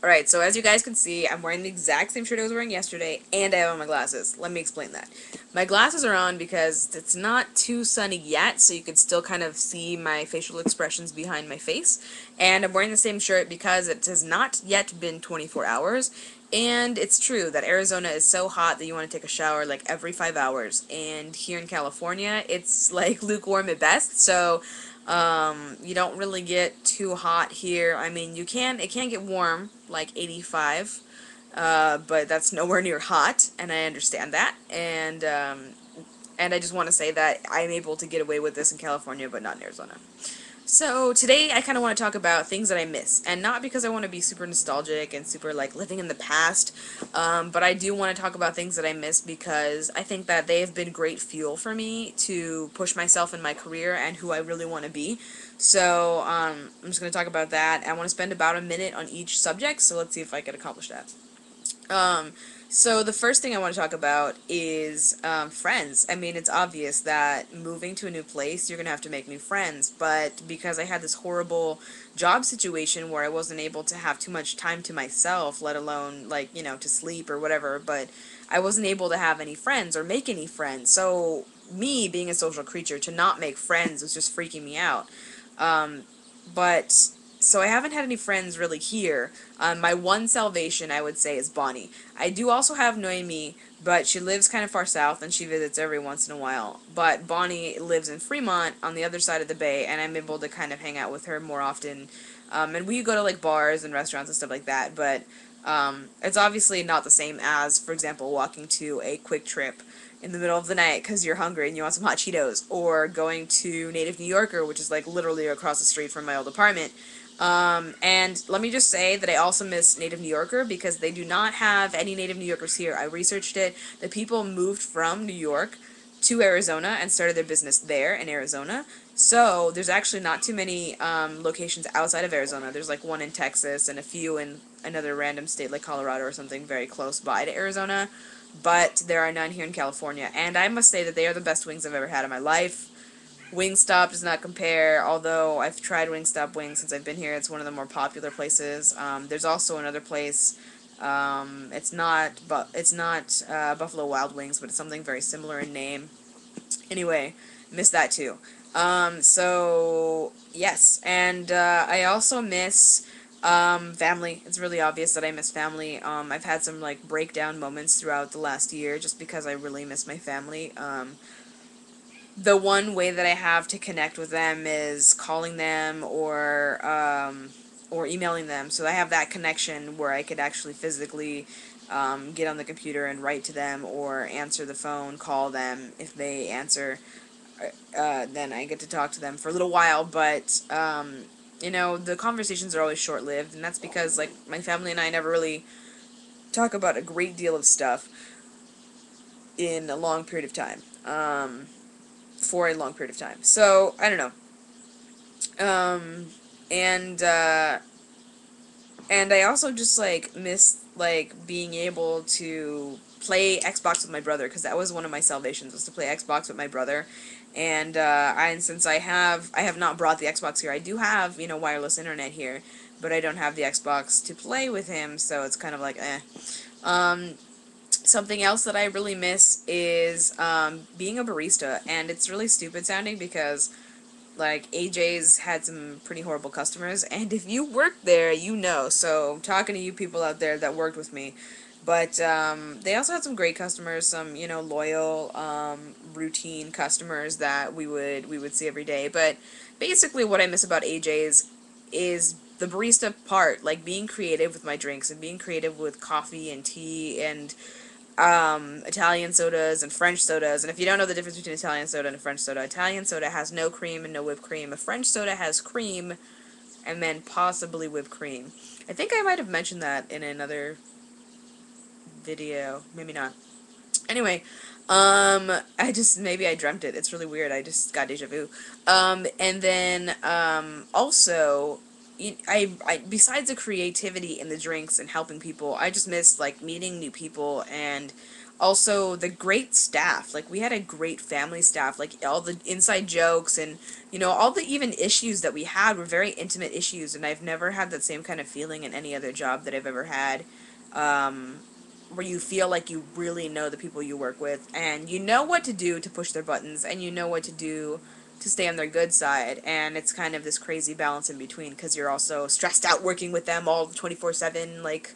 Alright, so as you guys can see, I'm wearing the exact same shirt I was wearing yesterday, and I have on my glasses. Let me explain that. My glasses are on because it's not too sunny yet, so you can still kind of see my facial expressions behind my face. And I'm wearing the same shirt because it has not yet been 24 hours. And it's true that Arizona is so hot that you want to take a shower like every 5 hours. And here in California, it's like lukewarm at best, so you don't really get too hot here. I mean, it can get warm, like 85, but that's nowhere near hot, and I understand that, and I just want to say that I'm able to get away with this in California, but not in Arizona. So today I kind of want to talk about things that I miss, and not because I want to be super nostalgic and super like living in the past, but I do want to talk about things that I miss because I think that they have been great fuel for me to push myself in my career and who I really want to be. So I'm just going to talk about that. I want to spend about a minute on each subject, so let's see if I can accomplish that. Um, so the first thing I want to talk about is friends. I mean, it's obvious that moving to a new place, you're going to have to make new friends, but because I had this horrible job situation where I wasn't able to have too much time to myself, let alone, like, you know, to sleep or whatever, but I wasn't able to have any friends or make any friends. So me, being a social creature, to not make friends was just freaking me out. Um, but so I haven't had any friends really here. My one salvation, I would say, is Bonnie. I do also have Noemi, but she lives kind of far south and she visits every once in a while. But Bonnie lives in Fremont on the other side of the bay, and I'm able to kind of hang out with her more often. And we go to like bars and restaurants and stuff like that, but it's obviously not the same as, for example, walking to a Quick Trip in the middle of the night because you're hungry and you want some hot Cheetos, or going to Native New Yorker, which is like literally across the street from my old apartment. And let me just say that I also miss Native New Yorker because they do not have any Native New Yorkers here. I researched it. The people moved from New York to Arizona and started their business there in Arizona. So there's actually not too many locations outside of Arizona. There's like one in Texas and a few in another random state like Colorado or something very close by to Arizona. But there are none here in California. And I must say that they are the best wings I've ever had in my life. Wingstop does not compare, although I've tried Wingstop wings since I've been here. It's one of the more popular places. There's also another place. It's not Buffalo Wild Wings, but it's something very similar in name. Anyway, miss that too. So yes, and I also miss family. It's really obvious that I miss family. I've had some like breakdown moments throughout the last year just because I really miss my family. The one way that I have to connect with them is calling them or emailing them. So I have that connection where I could actually physically get on the computer and write to them or answer the phone, call them. If they answer, then I get to talk to them for a little while. But you know, the conversations are always short-lived, and that's because like my family and I never really talk about a great deal of stuff in a long period of time. For a long period of time. So, I don't know. Um, and, uh, and I also just, like, miss, like, being able to play Xbox with my brother, because that was one of my salvations, was to play Xbox with my brother. And since I have not brought the Xbox here. I do have, you know, wireless internet here, but I don't have the Xbox to play with him, so it's kind of like, eh. Um, Something else that I really miss is being a barista, and it's really stupid sounding because like AJ's had some pretty horrible customers, and if you work there, you know. So I'm talking to you people out there that worked with me, but they also had some great customers, some you know loyal, routine customers that we would see every day. But basically, what I miss about AJ's is the barista part, like being creative with my drinks and being creative with coffee and tea and Italian sodas and French sodas. And if you don't know the difference between Italian soda and a French soda, Italian soda has no cream and no whipped cream. A French soda has cream and then possibly whipped cream. I think I might have mentioned that in another video. Maybe not. Anyway, maybe I dreamt it. It's really weird. I just got deja vu. And then, also, besides the creativity in the drinks and helping people, I just miss like meeting new people and also the great staff. Like we had a great family staff, like all the inside jokes and all the even issues that we had were very intimate issues, and I've never had that same kind of feeling in any other job that I've ever had. Um, where you feel like you really know the people you work with and you know what to do to push their buttons and you know what to do to stay on their good side, and it's kind of this crazy balance in between because you're also stressed out working with them all 24/7, like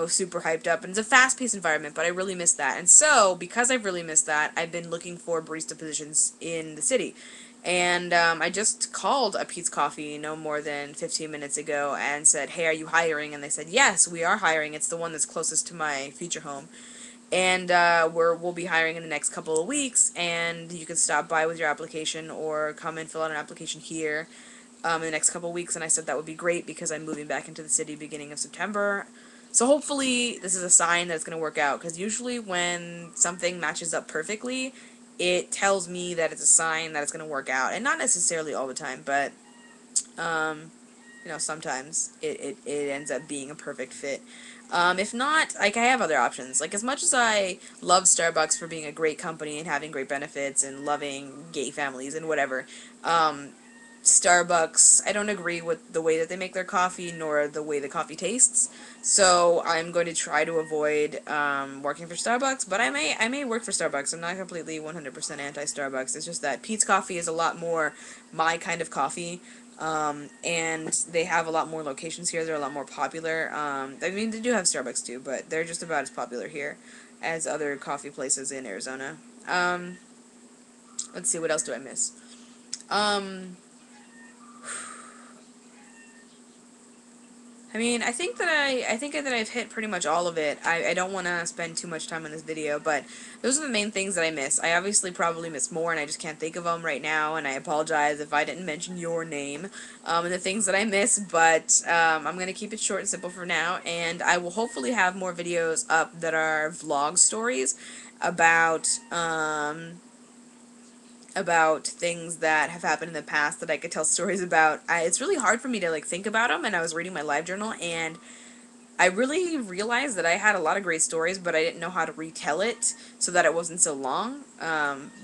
super hyped up, and it's a fast-paced environment, but I really miss that. And so because I've really missed that, I've been looking for barista positions in the city, and I just called a Pete's Coffee no more than 15 minutes ago and said, hey, are you hiring? And they said, yes, we are hiring. It's the one that's closest to my future home. And we'll be hiring in the next couple of weeks, and you can stop by with your application or come and fill out an application here in the next couple of weeks. And I said that would be great because I'm moving back into the city beginning of September. So hopefully this is a sign that it's going to work out, because usually when something matches up perfectly, it tells me that it's a sign that it's going to work out. And not necessarily all the time, but um, sometimes it ends up being a perfect fit. If not, like, I have other options. Like, as much as I love Starbucks for being a great company and having great benefits and loving gay families and whatever, Starbucks, I don't agree with the way that they make their coffee nor the way the coffee tastes. So I'm going to try to avoid working for Starbucks, but I may work for Starbucks. I'm not completely 100% anti-Starbucks. It's just that Pete's Coffee is a lot more my kind of coffee. And they have a lot more locations here. They're a lot more popular. I mean, they do have Starbucks too, but they're just about as popular here as other coffee places in Arizona. Let's see, what else do I miss? Um, I mean, I think that I've hit pretty much all of it. I don't want to spend too much time on this video, but those are the main things that I miss. I obviously probably miss more, and I just can't think of them right now, and I apologize if I didn't mention your name, and the things that I miss, but I'm going to keep it short and simple for now, and I will hopefully have more videos up that are vlog stories about things that have happened in the past that I could tell stories about. It's really hard for me to like think about them, and I was reading my live journal and I really realized that I had a lot of great stories, but I didn't know how to retell it so that it wasn't so long.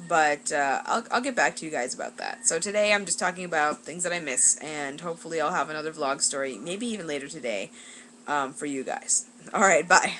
But I'll get back to you guys about that. So today I'm just talking about things that I miss, and hopefully I'll have another vlog story, maybe even later today, for you guys. Alright, bye.